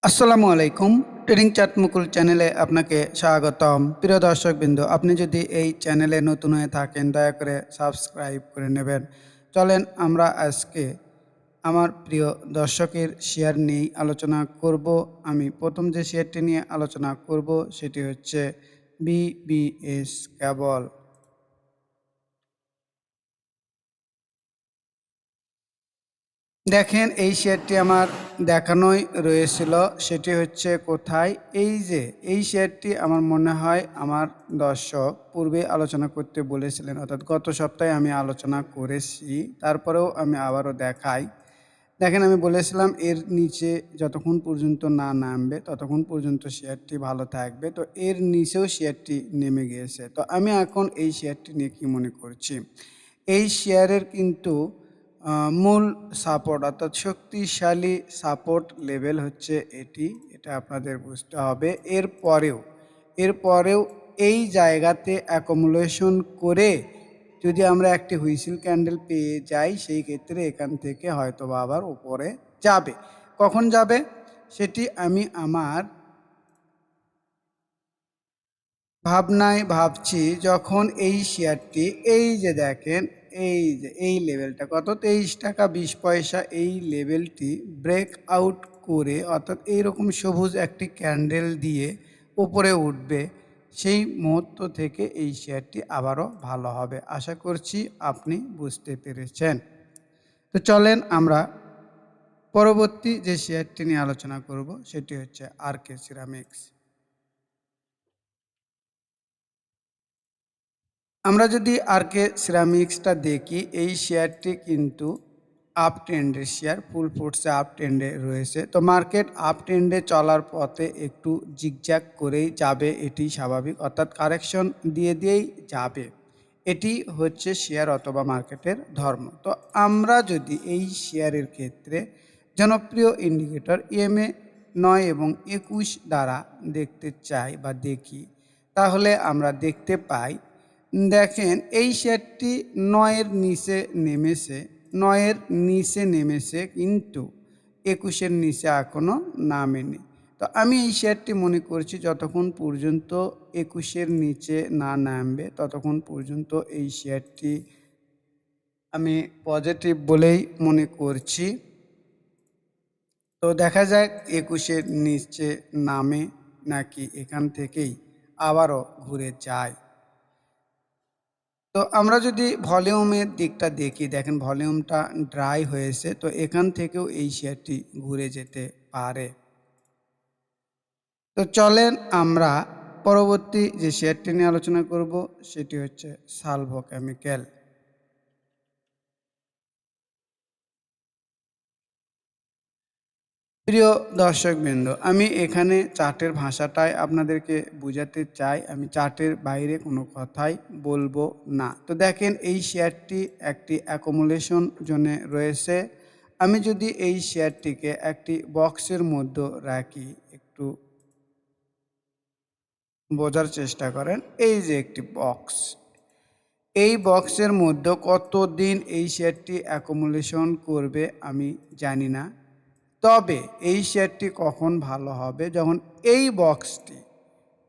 আসসালামু আলাইকুম। Trading chart মুকুল চ্যানেলে আপনাকে স্বাগতম। প্রিয় দর্শকবৃন্দ, আপনি যদি এই চ্যানেলে নতুন হয়ে থাকেন দয়া করে সাবস্ক্রাইব করে নেবেন। চলেন আমরা আজকে আমার প্রিয় দর্শকের শেয়ার নিয়েই আলোচনা করব। আমি প্রথম যে শেয়ারটি নিয়ে আলোচনা করব সেটি হচ্ছে বিবিএস কেবল। দেখেন, এই শেয়ারটি আমার দেখানোই রয়েছিল। সেটি হচ্ছে কোথায়? এই যে এই শেয়ারটি আমার মনে হয় আমার দর্শক পূর্বে আলোচনা করতে বলেছিলেন, অর্থাৎ গত সপ্তাহে আমি আলোচনা করেছি। তারপরেও আমি আবারও দেখাই। দেখেন, আমি বলেছিলাম এর নিচে যতক্ষণ পর্যন্ত না নামবে ততক্ষণ পর্যন্ত শেয়ারটি ভালো থাকবে। তো এর নিচেও শেয়ারটি নেমে গিয়েছে। তো আমি এখন এই শেয়ারটি নিয়ে কি মনে করছি? এই শেয়ারের কিন্তু মূল সাপোর্ট অর্থাৎ শক্তিশালী সাপোর্ট লেভেল হচ্ছে এটি। এটা আপনাদের বুঝতে হবে। এরপরেও এই জায়গাতে অ্যাকুমুলেশন করে যদি আমরা একটি হুইসেল ক্যান্ডেল পেয়ে যাই, সেই ক্ষেত্রে এখান থেকে হয়তোবা আবার উপরে যাবে। কখন যাবে? সেটি আমি আমার ভাবনায় ভাবছি, যখন এই শেয়ারটি এই যে দেখেন, এই যে এই লেভেলটা কত, 23 টাকা 20 পয়সা, এই লেভেলটি ব্রেক আউট করে অর্থাৎ এইরকম সবুজ একটি ক্যান্ডেল দিয়ে উপরে উঠবে, সেই মুহূর্ত থেকে এই শেয়ারটি আবারও ভালো হবে। আশা করছি আপনি বুঝতে পেরেছেন। তো চলেন আমরা পরবর্তী যে শেয়ারটি নিয়ে আলোচনা করব সেটি হচ্ছে আরকে সিরামিক্স। আমরা যদি আরকে সিরামিক্সটা দেখি, এই শেয়ারটি কিন্তু আপ ট্রেন্ডের শেয়ার, ফুল ফোর্সে আপ ট্রেন্ডে রয়েছে। তো মার্কেট আপ ট্রেন্ডে চলার পথে একটু জিগজ্যাগ করেই যাবে, এটি স্বাভাবিক, অর্থাৎ কারেকশন দিয়েই যাবে। এটি হচ্ছে শেয়ার অথবা মার্কেটের ধর্ম। তো আমরা যদি এই শেয়ারের ক্ষেত্রে জনপ্রিয় ইন্ডিকেটর ইএমএ 9 এবং 21 দ্বারা দেখতে চাই বা দেখি, তাহলে আমরা দেখতে পাই, দেখেন এই শেয়ারটি ৯ এর নিচে নেমেছে, ৯ এর নিচে নেমেছে কিন্তু ২১ এর নিচে এখনো নামেনি। তো আমি এই শেয়ারটি মনে করছি যতক্ষণ পর্যন্ত ২১ এর নিচে না নামবে ততক্ষণ পর্যন্ত এই শেয়ারটি আমি পজিটিভ বলেই মনে করছি। তো দেখা যাক ২১ এর নিচে নামে নাকি এখান থেকেই আবারও ঘুরে যায়। তো আমরা যদি ভলিউমের দিকটা দেখি, দেখেন ভলিউমটা ড্রাই হয়েছে। তো এখান থেকেও এই শেয়ারটি ঘুরে যেতে পারে। তো চলেন আমরা পরবর্তী যে শেয়ারটি নিয়ে আলোচনা করব সেটি হচ্ছে সালভো কেমিক্যাল। প্রিয় দর্শকবৃন্দ, আমি এখানে চার্টের ভাষাটাই আপনাদেরকে বুঝাতে চাই। আমি চার্টের বাইরে কোনো কথাই বলবো না। তো দেখেন, এই শেয়ারটি একটি অ্যাকুমুলেশন জোনে রয়েছে। আমি যদি এই শেয়ারটিকে একটি বক্সের মধ্যে রাখি, একটু বোঝার চেষ্টা করেন। এই যে একটি বক্স, এই বক্সের মধ্যে কতদিন এই শেয়ারটি অ্যাকুমুলেশন করবে আমি জানি না। তবে এই শেয়ারটি কখন ভালো হবে? যখন এই বক্সটি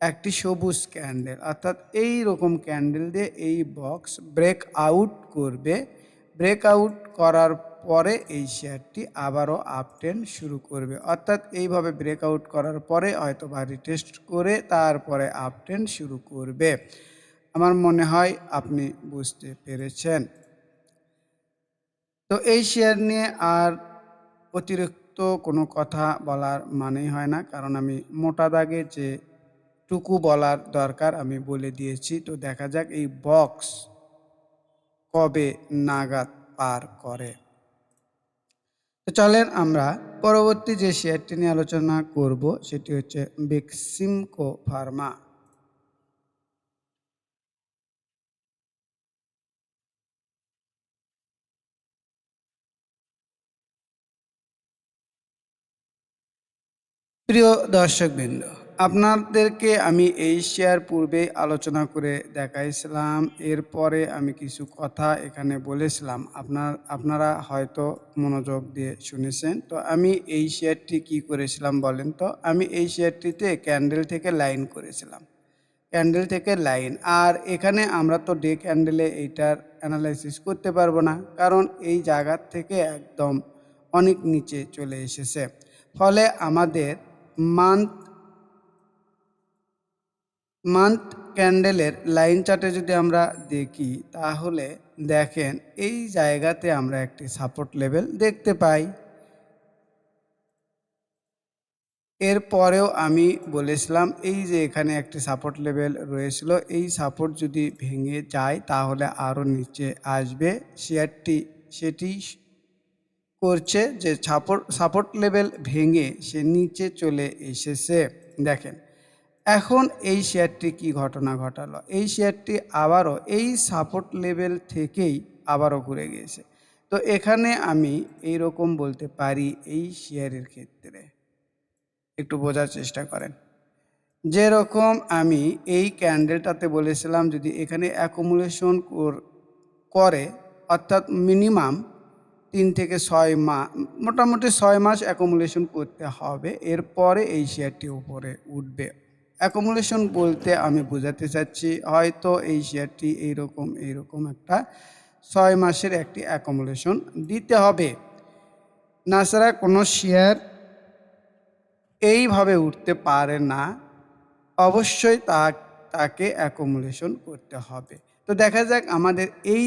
একটি সবুজ ক্যান্ডেল অর্থাৎ এই রকম ক্যান্ডেল দিয়ে এই বক্স ব্রেক আউট করবে। ব্রেক আউট করার পরে এই শেয়ারটি আবারও আপট্রেন্ড শুরু করবে, অর্থাৎ এইভাবে ব্রেক আউট করার পরে হয়তো বা রিটেস্ট করে তারপরে আপট্রেন্ড শুরু করবে। আমার মনে হয় আপনি বুঝতে পেরেছেন। তো এই শেয়ার নিয়ে আর অতিরিক্ত কোনো কথা বলার মানেই হয় না, কারণ আমি মোটা দাগে যে টুকু বলার দরকার আমি বলে দিয়েছি। তো দেখা যাক এই বক্স কবে নাগাদ পার করে। তো চলেন আমরা পরবর্তী যে শেয়ারটি নিয়ে আলোচনা করব সেটি হচ্ছে বেক্সিমকো ফার্মা। প্রিয় দর্শকবৃন্দ, আপনাদেরকে আমি এই শেয়ার পূর্বেই আলোচনা করে দেখাইছিলাম। এরপরে আমি কিছু কথা এখানে বলেছিলাম। আপনারা হয়তো মনোযোগ দিয়ে শুনেছেন। তো আমি এই শেয়ারটি কি করেছিলাম বলেন তো? আমি এই শেয়ারটিতে ক্যান্ডেল থেকে লাইন করেছিলাম। ক্যান্ডেল থেকে লাইন। আর এখানে আমরা তো ডে ক্যান্ডেলে এইটার অ্যানালাইসিস করতে পারবো না। কারণ এই জায়গার থেকে একদম অনেক নিচে চলে এসেছে। ফলে আমাদের মান্থ মান্থ ক্যান্ডেলের লাইন চার্টে যদি আমরা দেখি তাহলে দেখেন এই জায়গাতে আমরা একটি সাপোর্ট লেভেল দেখতে পাই। এরপরেও আমি বলেছিলাম এই যে এখানে একটি সাপোর্ট লেভেল রয়েছিল, এই সাপোর্ট যদি ভেঙে যায় তাহলে আরও নিচে আসবে। শেয়ারটি সেটি করছে যে সাপোর্ট লেভেল ভেঙে সে নিচে চলে এসেছে। দেখেন এখন এই শেয়ারটি কি ঘটনা ঘটালো, এই শেয়ারটি আবারও এই সাপোর্ট লেভেল থেকেই আবারও ঘুরে গিয়েছে। তো এখানে আমি এই রকম বলতে পারি এই শেয়ারের ক্ষেত্রে একটু বোঝার চেষ্টা করেন। যেরকম আমি এই ক্যান্ডেলটাতে বলেছিলাম যদি এখানে অ্যাকুমুলেশন করে অর্থাৎ মিনিমাম ৩ থেকে ৬ মাস, মোটামুটি ৬ মাস অ্যাকুমুলেশন করতে হবে, এরপরে এই শেয়ারটি উপরে উঠবে। অ্যাকুমুলেশন বলতে আমি বোঝাতে চাচ্ছি হয়তো এই শেয়ারটি এইরকম একটা ৬ মাসের একটি অ্যাকুমুলেশন দিতে হবে। না ছাড়া কোনো শেয়ার এইভাবে উঠতে পারে না। অবশ্যই তাকে অ্যাকুমুলেশন করতে হবে। তো দেখা যাক আমাদের এই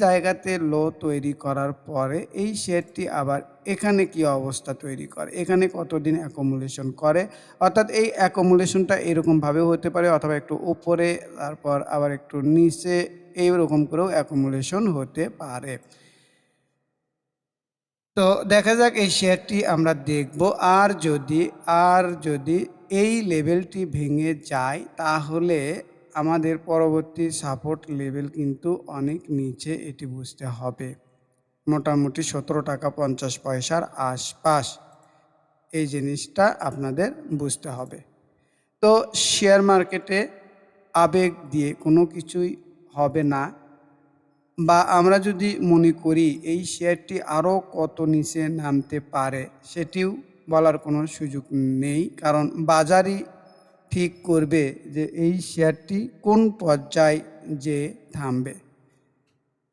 জায়গাতে লো তৈরি করার পরে এই শেয়ারটি আবার এখানে কি অবস্থা তৈরি করে, এখানে কতদিন অ্যাকুমুলেশন করে। অর্থাৎ এই অ্যাকুমুলেশনটা এরকমভাবেও হতে পারে অথবা একটু উপরে তারপর আবার একটু নিচে, এইরকম করেও অ্যাকুমুলেশন হতে পারে। তো দেখা যাক এই শেয়ারটি আমরা দেখব। আর যদি এই লেভেলটি ভেঙে যায় তাহলে আমাদের পরবর্তী সাপোর্ট লেভেল কিন্তু অনেক নিচে, এটি বুঝতে হবে। মোটামুটি ১৭ টাকা ৫০ পয়সার আশপাশ এই জিনিসটা আপনাদের বুঝতে হবে। তো শেয়ার মার্কেটে আবেগ দিয়ে কোনো কিছুই হবে না। বা আমরা যদি মনে করি এই শেয়ারটি আরও কত নিচে নামতে পারে সেটিও বলার কোনো সুযোগ নেই, কারণ বাজারই ঠিক করবে যে এই শেয়ারটি কোন পর্যায়ে যে থামবে।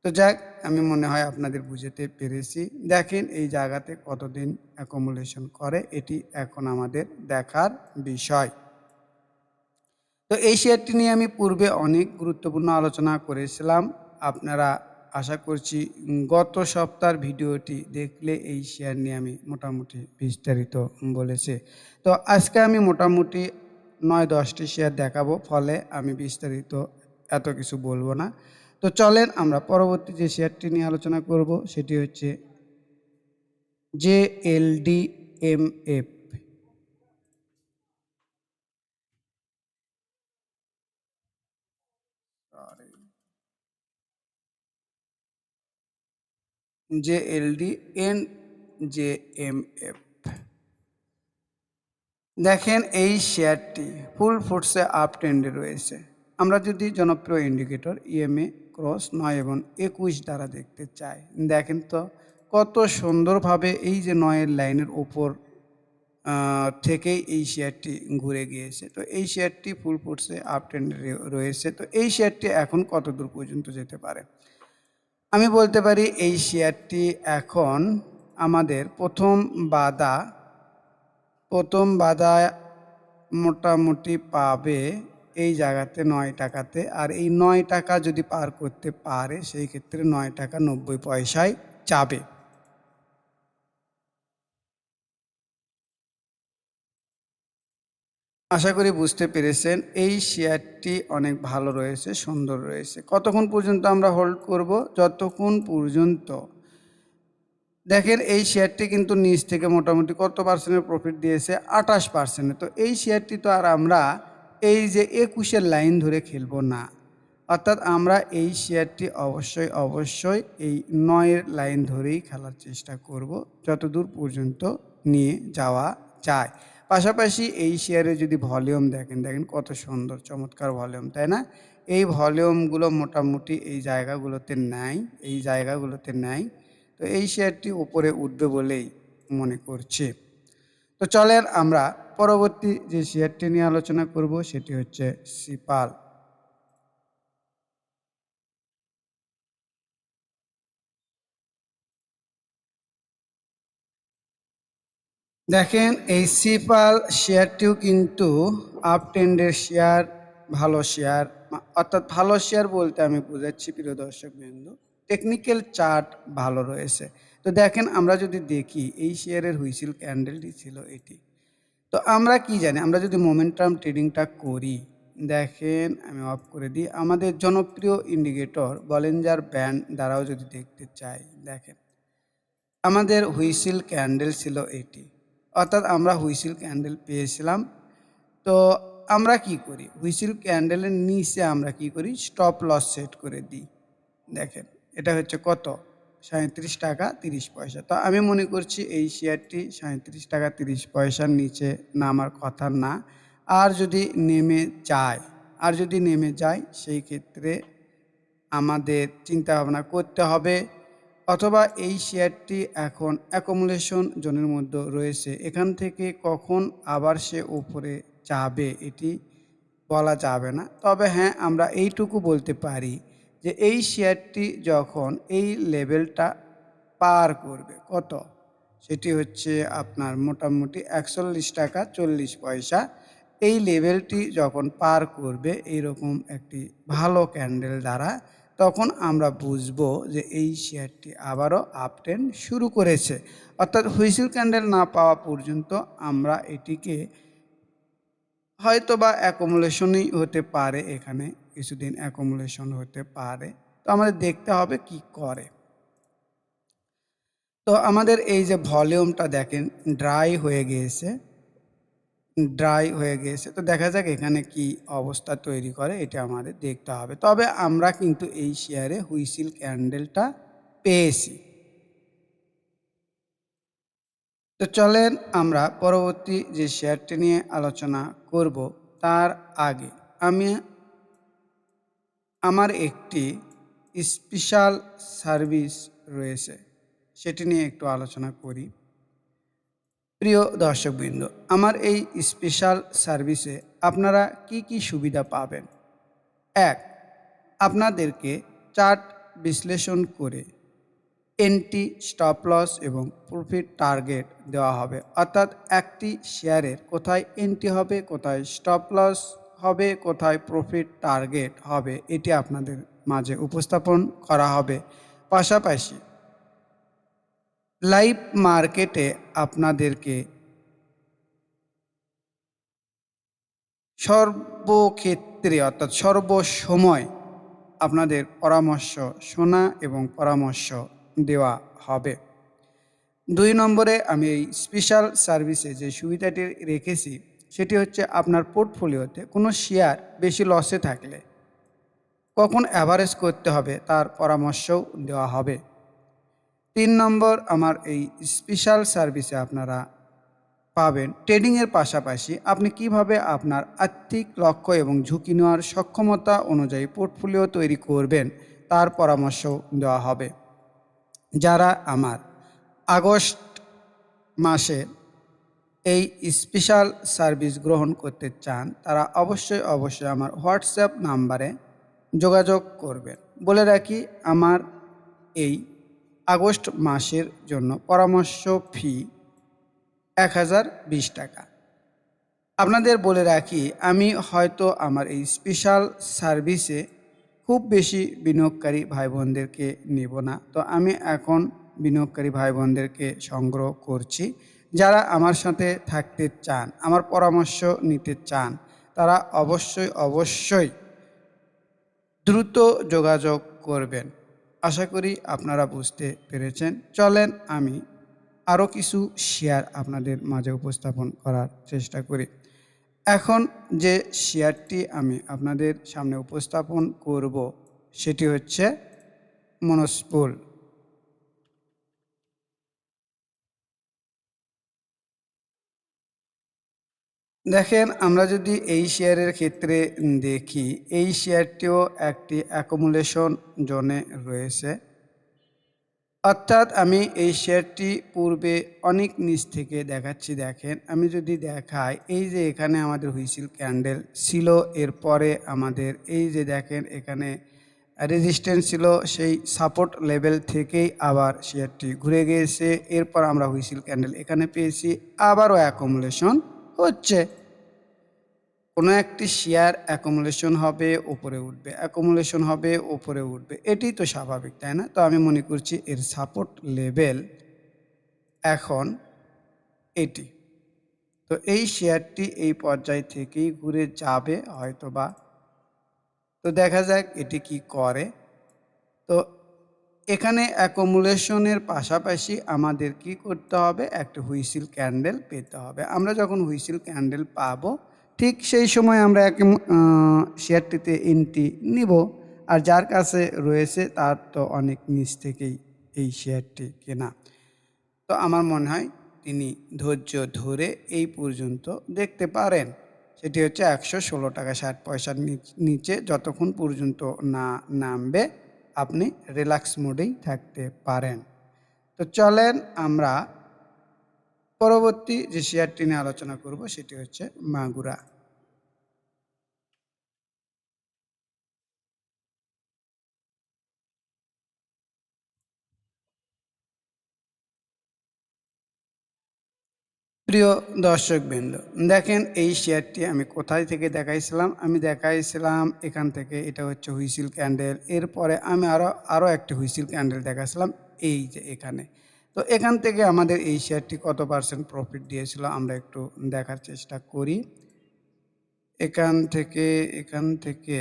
তো যাক, আমি মনে হয় আপনাদের বুঝতে পেরেছি। দেখেন এই জায়গাতে কতদিন অ্যাকুমুলেশন করে, এটি এখন আমাদের দেখার বিষয়। তো এই শেয়ারটি নিয়ে আমি পূর্বে অনেক গুরুত্বপূর্ণ আলোচনা করেছিলাম। আপনারা আশা করছি গত সপ্তাহের ভিডিওটি দেখলে এই শেয়ার নিয়ে আমি মোটামুটি বিস্তারিত বলেছি। তো আজকে আমি মোটামুটি ৯-১০টি শেয়ার দেখাবো, ফলে আমি বিস্তারিত এত কিছু বলবো না। তো চলেন আমরা পরবর্তী যে শেয়ারটি নিয়ে আলোচনা করব সেটি হচ্ছে JLDMF। Sorry, JLDNJMF। দেখেন এই শেয়ারটি ফুল ফোর্সে আপ ট্রেন্ডে রয়েছে। আমরা যদি জনপ্রিয় ইন্ডিকেটর ইএমএ ক্রস ৯ এবং ২১ দ্বারা দেখতে চাই, দেখেন তো কত সুন্দরভাবে এই যে ৯-এর লাইনের ওপর থেকেই এই শেয়ারটি ঘুরে গিয়েছে। তো এই শেয়ারটি ফুল ফোর্সে আপ ট্রেন্ডে রয়েছে। তো এই শেয়ারটি এখন কত দূর পর্যন্ত যেতে পারে? আমি বলতে পারি এই শেয়ারটি এখন আমাদের প্রথম বাধা মোটামুটি পাবে এই জায়গাতে ৯ টাকাতে। আর এই ৯ টাকা যদি পার করতে পারে সেই ক্ষেত্রে ৯ টাকা ৯০ পয়সায় যাবে। আশা করি বুঝতে পেরেছেন। এই শেয়ারটি অনেক ভালো রয়েছে, সুন্দর রয়েছে। কতক্ষণ পর্যন্ত আমরা হোল্ড করব? যতক্ষণ পর্যন্ত দেখেন এই শেয়ারটি কিন্তু নিচ থেকে মোটামুটি কত পার্সেন্টের প্রফিট দিয়েছে? ২৮%। তো এই শেয়ারটি তো আর আমরা এই যে ২১-এর লাইন ধরে খেলবো না। অর্থাৎ আমরা এই শেয়ারটি অবশ্যই এই ৯-এর লাইন ধরেই খেলার চেষ্টা করব, যতদূর পর্যন্ত নিয়ে যাওয়া যায়। পাশাপাশি এই শেয়ারে যদি ভলিউম দেখেন কত সুন্দর চমৎকার ভলিউম, তাই না? এই ভলিউমগুলো মোটামুটি এই জায়গাগুলোতে নেয়। তো এই শেয়ারটি উপরে উঠবে বলেই মনে করছি। তো চলেন আমরা পরবর্তী যে শেয়ারটি নিয়ে আলোচনা করব সেটি হচ্ছে সিপাল। দেখেন এই সিপাল শেয়ারটিও কিন্তু আপ ট্রেন্ডের শেয়ার, ভালো শেয়ার। অর্থাৎ ভালো শেয়ার বলতে আমি বোঝাচ্ছি প্রিয় দর্শকবৃন্দ, টেকনিক্যাল চার্ট ভালো রয়েছে। তো দেখেন আমরা যদি দেখি এই শেয়ারের হুইসেল ক্যান্ডেলটি ছিল এটি। তো আমরা কি জানি, আমরা যদি মোমেন্টাম ট্রেডিংটা করি, দেখেন আমি অফ করে দিই, আমাদের জনপ্রিয় ইন্ডিকেটর বলিঞ্জার ব্যান্ড দ্বারাও যদি দেখতে চাই, দেখেন আমাদের হুইসেল ক্যান্ডেল ছিল এটি। অর্থাৎ আমরা হুইসেল ক্যান্ডেল পেয়েছিলাম। তো আমরা কি করি, হুইসেল ক্যান্ডেলের নিচে আমরা কি করি, স্টপ লস সেট করে দিই। দেখেন এটা হচ্ছে কত, 37 টাকা 30 পয়সা। তো আমি মনে করছি এই শেয়ারটি 37 টাকা 30 পয়সার নিচে নামার কথা না। আর যদি নেমে যায় সেই ক্ষেত্রে আমাদের চিন্তা ভাবনা করতে হবে, অথবা এই শেয়ারটি এখন অ্যাকুমুলেশন জোনের মধ্যে রয়েছে, এখান থেকে কখন আবার সে উপরে যাবে এটি বলা যাবে না। তবে হ্যাঁ, আমরা এইটুকু বলতে পারি যে এই শেয়ারটি যখন এই লেভেলটা পার করবে, কত, সেটি হচ্ছে আপনার মোটামুটি 41 টাকা 40 পয়সা। এই লেভেলটি যখন পার করবে এইরকম একটি ভালো ক্যান্ডেল দ্বারা, তখন আমরা বুঝবো যে এই শেয়ারটি আবারও আপ ট্রেন্ড শুরু করেছে। অর্থাৎ হুইসেল ক্যান্ডেল না পাওয়া পর্যন্ত আমরা এটিকে হয়তো বা অ্যাকুমুলেশনই হতে পারে, এখানে কিছুদিন অ্যাকুমুলেশন হতে পারে। তো আমাদের দেখতে হবে কি করে। তো আমাদের এই যে ভলিউমটা দেখেন ড্রাই হয়ে গিয়েছে। তো দেখা যাক এখানে কি অবস্থা তৈরি করে, এটা আমাদের দেখতে হবে। তবে আমরা কিন্তু এই শেয়ারে হুইসেল ক্যান্ডেলটা পেয়েছি। তো চলেন আমরা পরবর্তী যে শেয়ারটি নিয়ে আলোচনা করব, তার আগে আমি আমার একটি স্পেশাল সার্ভিস রয়েছে, সেটি নিয়ে একটু আলোচনা করি। প্রিয় দর্শকবৃন্দ, আমার এই স্পেশাল সার্ভিসে আপনারা কি কি সুবিধা পাবেন? এক, আপনাদেরকে চার্ট বিশ্লেষণ করে এন্ট্রি, স্টপ লস এবং প্রফিট টার্গেট দেওয়া হবে। অর্থাৎ একটি শেয়ারের কোথায় এন্ট্রি হবে, কোথায় স্টপ লস হবে, কোথায় প্রফিট টার্গেট হবে, এটি আপনাদের মাঝে উপস্থাপন করা হবে। পাশাপাশি লাইভ মার্কেটে আপনাদেরকে সর্বক্ষেত্রে অর্থাৎ সর্বসময় আপনাদের পরামর্শ শোনা এবং পরামর্শ দেওয়া হবে। ২ নম্বরে আমি এই স্পেশাল সার্ভিসে যে সুবিধাটি রেখেছি সেটি হচ্ছে আপনার পোর্টফোলিওতে কোনো শেয়ার বেশি লসে থাকলে কখন অ্যাভারেজ করতে হবে তার পরামর্শও দেওয়া হবে। ৩ নম্বর, আমার এই স্পেশাল সার্ভিসে আপনারা পাবেন ট্রেডিংয়ের পাশাপাশি আপনি কিভাবে আপনার আর্থিক লক্ষ্য এবং ঝুঁকি নেওয়ার সক্ষমতা অনুযায়ী পোর্টফোলিও তৈরি করবেন তার পরামর্শও দেওয়া হবে। যারা আমার আগস্ট মাসে এই স্পেশাল সার্ভিস গ্রহণ করতে চান তারা অবশ্যই আমার হোয়াটসঅ্যাপ নাম্বারে যোগাযোগ করবেন। বলে রাখি, আমার এই আগস্ট মাসের জন্য পরামর্শ ফি 1020 টাকা। আপনাদের বলে রাখি, আমি হয়তো আমার এই স্পেশাল সার্ভিসে খুব বেশি বিনিয়োগকারী ভাই বোনদেরকে নেব না। তো আমি এখন বিনিয়োগকারী ভাই বোনদেরকে সংগ্রহ করছি। যারা আমার সাথে থাকতে চান, আমার পরামর্শ নিতে চান, তারা অবশ্যই দ্রুত যোগাযোগ করবেন। আশা করি আপনারা বুঝতে পেরেছেন। চলেন আমি আরও কিছু শেয়ার আপনাদের মাঝে উপস্থাপন করার চেষ্টা করি। এখন যে শেয়ারটি আমি আপনাদের সামনে উপস্থাপন করব সেটি হচ্ছে মনোস্পুল। দেখেন, আমরা যদি এই শেয়ারের ক্ষেত্রে দেখি, এই শেয়ারটিও একটি অ্যাকুমুলেশন জোনে রয়েছে। অর্থাৎ আমি এই শেয়ারটি পূর্বে অনেক নিচ থেকে দেখাচ্ছি। দেখেন, আমি যদি দেখাই, এই যে এখানে আমাদের হুইসেল ক্যান্ডেল ছিল, এরপরে আমাদের এই যে দেখেন এখানে রেজিস্ট্যান্স ছিল, সেই সাপোর্ট লেভেল থেকেই আবার শেয়ারটি ঘুরে গিয়েছে। এরপর আমরা হুইসেল ক্যান্ডেল এখানে পেয়েছি, আবারও অ্যাকুমুলেশন হচ্ছে। কোনো একটি শেয়ার অ্যাকুমুলেশন হবে, উপরে উঠবে, অ্যাকুমুলেশন হবে, উপরে উঠবে। এটিই তো স্বাভাবিক, তাই না? তো আমি মনে করছি এর সাপোর্ট লেভেল এখন এটি। তো এই শেয়ারটি এই পর্যায় থেকেই ঘুরে যাবে হয়তোবা। তো দেখা যাক এটি কি করে। তো এখানে অ্যাকুমুলেশনের পাশাপাশি আমাদের কি করতে হবে? একটা হুইসেল ক্যান্ডেল পেতে হবে। আমরা যখন হুইসেল ক্যান্ডেল পাবো, ঠিক সেই সময় আমরা শেয়ারটিতে এন্ট্রি নিব। আর যার কাছে রয়েছে তার তো অনেক নিচ থেকেই এই শেয়ারটি কেনা। তো আমার মনে হয় তিনি ধৈর্য ধরে এই পর্যন্ত দেখতে পারেন। সেটি হচ্ছে ১১৬.৬০ নিচে যতক্ষণ পর্যন্ত না নামবে, আপনি রিল্যাক্স মোডেই থাকতে পারেন। তো চলেন আমরা পরবর্তী যে শেয়ারটি নিয়ে আলোচনা করব, সেটি হচ্ছে মাগুরা। প্রিয় দর্শকবৃন্দ, দেখেন এই শেয়ারটি আমি কোথায় থেকে দেখাইছিলাম? আমি দেখাইছিলাম এখান থেকে। এটা হচ্ছে হুইসেল ক্যান্ডেল। এরপরে আমি আরও একটি হুইসেল ক্যান্ডেল দেখাইছিলাম এই যে এখানে। তো এখান থেকে আমাদের এই শেয়ারটি কত পার্সেন্ট প্রফিট দিয়েছিল আমরা একটু দেখার চেষ্টা করি। এখান থেকে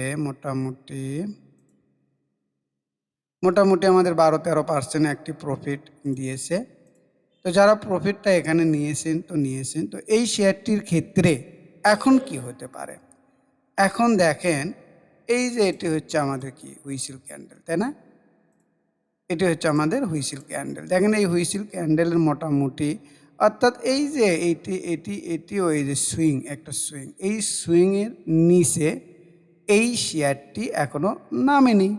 মোটামুটি আমাদের ১২-১৩% একটি প্রফিট দিয়েছে। তো যারা প্রফিটটা এখানে নিয়েছেন। তো এই শেয়ারটির ক্ষেত্রে এখন কি হতে পারে? এখন দেখেন, এই যে এটি হচ্ছে আমাদের কি হুইসেল ক্যান্ডেল, তাই না? এটি হচ্ছে আমাদের হুইসেল ক্যান্ডেল। দেখেন এই হুইসেল ক্যান্ডেলের মোটামুটি, অর্থাৎ এই যে এটিও এই যে একটা সুইং। এই সুইংয়ের নিচে এই শেয়ারটি এখনো নামেনি।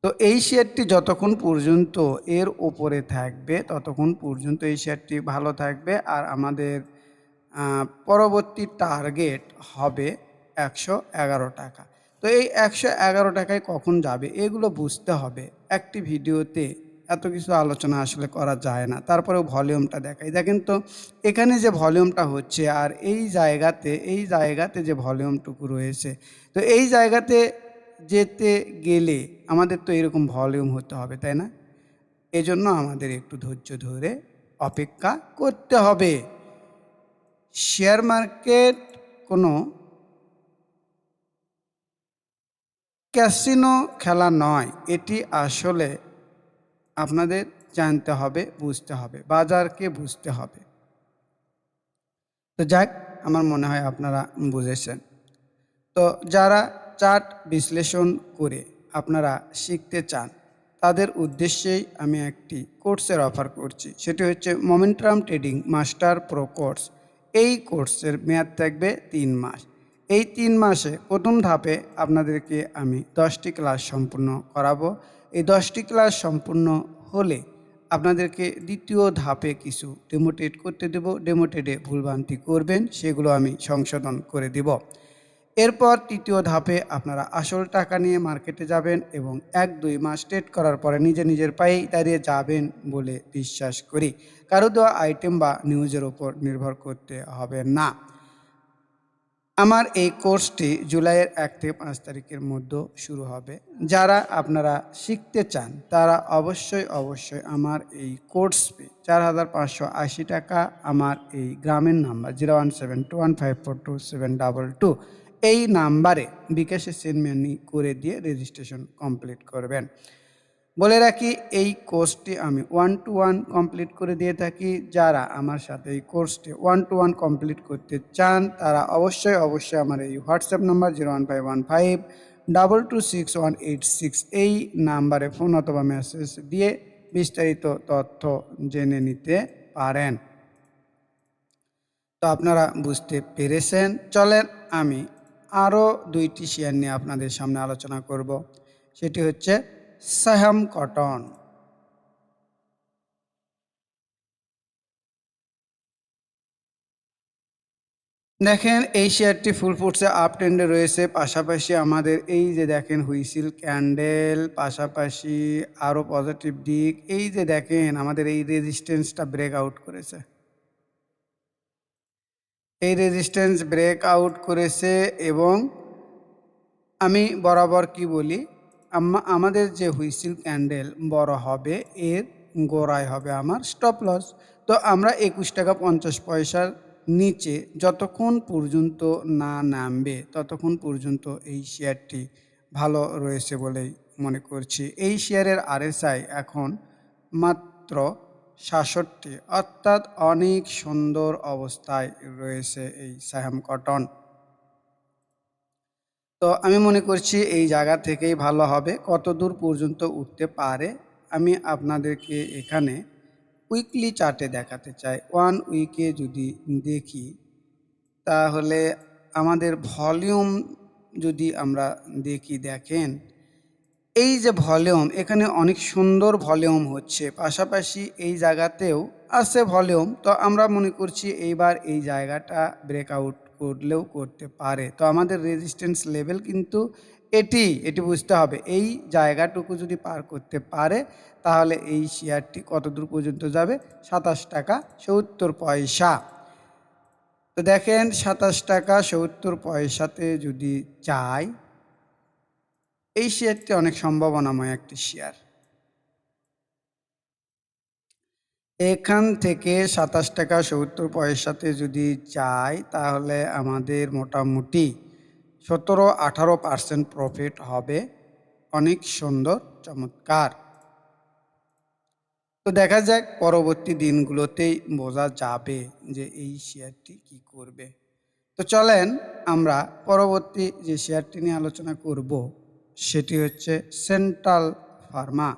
তো এই শেয়ারটি যতক্ষণ পর্যন্ত এর উপরে থাকবে, ততক্ষণ পর্যন্ত এই শেয়ারটি ভালো থাকবে। আর আমাদের পরবর্তী টার্গেট হবে ৳১১১। তো এই ৳১১১ কখন যাবে? এগুলো বুঝতে হবে। একটি ভিডিওতে এত কিছু আলোচনা আসলে করা যায় না। তারপরেও ভলিউমটা দেখাই। দেখেন তো, এখানে যে ভলিউমটা হচ্ছে আর এই জায়গাতে যে ভলিউমটুকু রয়েছে, তো এই জায়গাতে যেতে গেলে আমাদের তো এরকম ভলিউম হতে হবে, তাই না? এজন্য আমাদের একটু ধৈর্য ধরে অপেক্ষা করতে হবে। শেয়ার মার্কেট কোনো ক্যাসিনো খেলা নয়। এটি আসলে আপনাদের জানতে হবে, বুঝতে হবে, বাজারকে বুঝতে হবে। তো যাক, আমার মনে হয় আপনারা বুঝেছেন। তো যারা চার্ট বিশ্লেষণ করে আপনারা শিখতে চান, তাদের উদ্দেশ্যেই আমি একটি কোর্সের অফার করছি। সেটি হচ্ছে momentum trading master pro course. এই কোর্সের মেয়াদ থাকবে ৩ মাস। এই ৩ মাসে প্রথম ধাপে আপনাদেরকে আমি ১০টি ক্লাস সম্পূর্ণ করাবো। এই ১০টি ক্লাস সম্পূর্ণ হলে আপনাদেরকে দ্বিতীয় ধাপে কিছু ডেমো ট্রেড করতে দেব। ডেমো ট্রেডে ভুলভ্রান্তি করবেন, সেগুলো আমি সংশোধন করে দিব। এরপর তৃতীয় ধাপে আপনারা আসল টাকা নিয়ে মার্কেটে যাবেন এবং ১-২ মাস ট্রেড করার পরে নিজের পায়েই দাঁড়িয়ে যাবেন বলে বিশ্বাস করি। কারো দেওয়া আইটেম বা নিউজের উপর নির্ভর করতে হবে না। আমার এই কোর্সটি জুলাইয়ের ১ থেকে ৫ তারিখের মধ্যে শুরু হবে। যারা আপনারা শিখতে চান তারা অবশ্যই আমার এই কোর্স ফি ৳৪,৫৮০ আমার এই গ্রামের নাম্বার 01721542722 এই নাম্বারে বিকাশে সেন্ড মানি করে দিয়ে রেজিস্ট্রেশন কমপ্লিট করবেন। বলে রাখি, এই কোর্সটি আমি 1 to 1 কমপ্লিট করে দিয়ে থাকি। যারা আমার সাথে এই কোর্সটি 1 to 1 কমপ্লিট করতে চান তারা অবশ্যই আমার এই হোয়াটসঅ্যাপ নাম্বার 01515226186 এই নাম্বারে ফোন অথবা মেসেজ দিয়ে বিস্তারিত তথ্য জেনে নিতে পারেন। তো আপনারা বুঝতে পেরেছেন। চলেন আমি আরও ২টি শেয়ার নিয়ে আপনাদের সামনে আলোচনা করব। সেটি হচ্ছে সাহাম কটন। দেখেন এই শেয়ারটি ফুল ফুটসে আপ ট্রেন্ডে রয়েছে। পাশাপাশি আমাদের এই যে দেখেন হুইসিল ক্যান্ডেল, পাশাপাশি আরও পজিটিভ দিক। এই যে দেখেন আমাদের এই রেজিস্ট্যান্সটা ব্রেক আউট করেছে। এই রেজিস্ট্যান্স ব্রেক আউট করেছে এবং আমি বরাবর কি বলি, আমাদের যে হুইসিল ক্যান্ডেল বড় হবে এর গোড়ায় হবে আমার স্টপ লস। তো আমরা ২১ টাকা ৫০ পয়সার নিচে যতক্ষণ পর্যন্ত না নামবে ততক্ষণ পর্যন্ত এই শেয়ারটি ভালো রয়েছে বলেই মনে করছি। এই শেয়ারের আরএসআই এখন মাত্র ৬৭, অর্থাৎ অনেক সুন্দর অবস্থায় রয়েছে এই সাহাম কটন। তো আমি মনে করছি এই জায়গা থেকেই ভালো হবে। কতদূর পর্যন্ত উঠতে পারে আমি আপনাদেরকে এখানে উইকলি চার্টে দেখাতে চাই। 1 উইকে যদি দেখি তাহলে আমাদের ভলিউম যদি আমরা দেখি, দেখেন এই যে ভলিউম, এখানে অনেক সুন্দর ভলিউম হচ্ছে। পাশাপাশি এই জায়গাতেও আছে ভলিউম। তো আমরা মনে করছি এইবার এই জায়গাটা ব্রেকআউট করলেও করতে পারে। তো আমাদের রেজিস্ট্যান্স লেভেল কিন্তু এটি বুঝতে হবে। এই জায়গাটুকু যদি পার করতে পারে তাহলে এই শেয়ারটি কতদূর পর্যন্ত যাবে? ২৭ টাকা ৭০ পয়সা। তো দেখেন ২৭ টাকা ৭০ পয়সাতে যদি যাই, এই শেয়ারটি অনেক সম্ভাবনাময় একটি শেয়ার। এখান থেকে ২৭ টাকা ৭০ পয়সাতে যদি যাই তাহলে আমাদের মোটামুটি ১৭-১৮% প্রফিট হবে। অনেক সুন্দর, চমৎকার। তো দেখা যাক পরবর্তী দিনগুলোতেই বোঝা যাবে যে এই শেয়ারটি কি করবে। তো চলেন আমরা পরবর্তী যে শেয়ারটি নিয়ে আলোচনা করব সেটি হচ্ছে সেন্ট্রাল ফার্মা।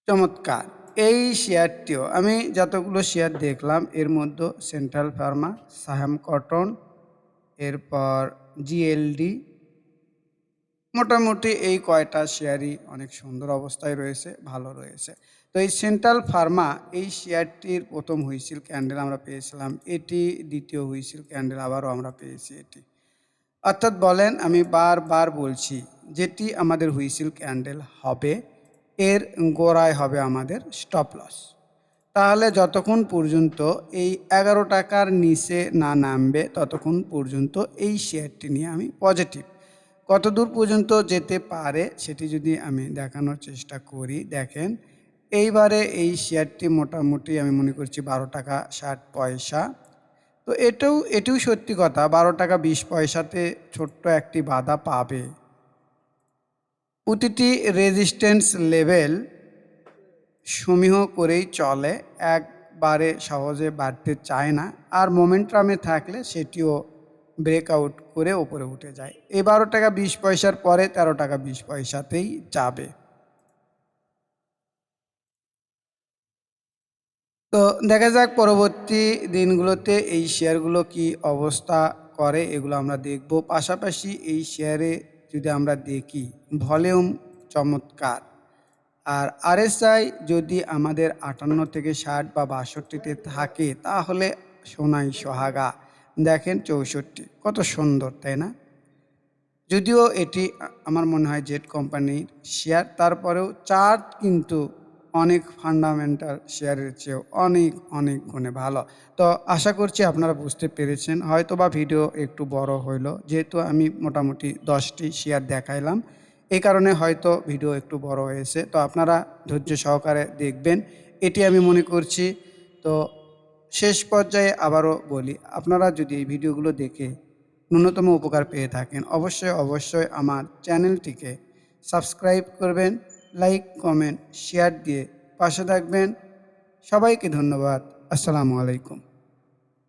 চমৎকার! এই শেয়ারটিও আমি যতগুলো শেয়ার দেখলাম এর মধ্যে সেন্ট্রাল ফার্মা, সাহাম কটন, এরপর জিএলডি, মোটামুটি এই কয়টা শেয়ারই অনেক সুন্দর অবস্থায় রয়েছে, ভালো রয়েছে। তো এই সেন্ট্রাল ফার্মা এই শেয়ারটির ১ম হুইসিল ক্যান্ডেল আমরা পেয়েছিলাম। এটি ২য় হুইসিল ক্যান্ডেল আবারও আমরা পেয়েছি এটি। অর্থাৎ বলেন, আমি বারবার বলছি, যেটি আমাদের হুইসিল ক্যান্ডেল হবে এর গোড়ায় হবে আমাদের স্টপ লস। তাহলে যতক্ষণ পর্যন্ত এই ১১ টাকার নিচে না নামবে ততক্ষণ পর্যন্ত এই শেয়ারটি নিয়ে আমি পজিটিভ। কতদূর পর্যন্ত যেতে পারে সেটি যদি আমি দেখানোর চেষ্টা করি, দেখেন এইবারে এই শেয়ারটি মোটামুটি আমি মনে করছি ১২ টাকা ৬০ পয়সা। তো এটিও সত্যি কথা, ১২ টাকা ২০ পয়সাতে ছোট্ট একটি বাধা পাবে। প্রতিটি রেজিস্ট্যান্স লেভেল সমীহ করেই চলে, একবারে সহজে বাড়তে চায় না। আর মোমেন্টামে থাকলে সেটিও ব্রেকআউট করে ওপরে উঠে যায়। এই ১২ টাকা ২০ পয়সার পরে ১৩ টাকা ২০ পয়সাতেই যাবে। তো দেখা যাক পরবর্তী দিনগুলোতে এই শেয়ারগুলো কি অবস্থা করে, এগুলো আমরা দেখব। পাশাপাশি এই শেয়ারে যদি আমরা দেখি ভলিউম চমৎকার। আর আরএসআই যদি আমাদের ৫৮ থেকে ৬০ বা ৬২-তে থাকে তাহলে সোনাই সোহাগা। দেখেন ৬৪, কত সুন্দর, তাই না? যদিও এটি আমার মনে হয় জেড কোম্পানির শেয়ার, তারপরেও চার্ট কিন্তু অনেক ফান্ডামেন্টাল শেয়ারের চেয়েও অনেক অনেক গুণে ভালো। তো আশা করছি আপনারা বুঝতে পেরেছেন। হয়তোবা ভিডিও একটু বড় হইলো, যেহেতু আমি মোটামুটি ১০টি শেয়ার দেখাইলাম, এই কারণে হয়তো ভিডিও একটু বড় হয়েছে। তো আপনারা ধৈর্য সহকারে দেখবেন, এটি আমি মনে করছি। তো শেষ পর্যায়ে আবারও বলি, আপনারা যদি এই ভিডিওগুলো দেখে ন্যূনতম উপকার পেয়ে থাকেন অবশ্যই অবশ্যই আমার চ্যানেলটিকে সাবস্ক্রাইব করবেন, লাইক, কমেন্ট, শেয়ার দিয়ে পাশে থাকবেন। সবাইকে ধন্যবাদ। আসসালামু আলাইকুম।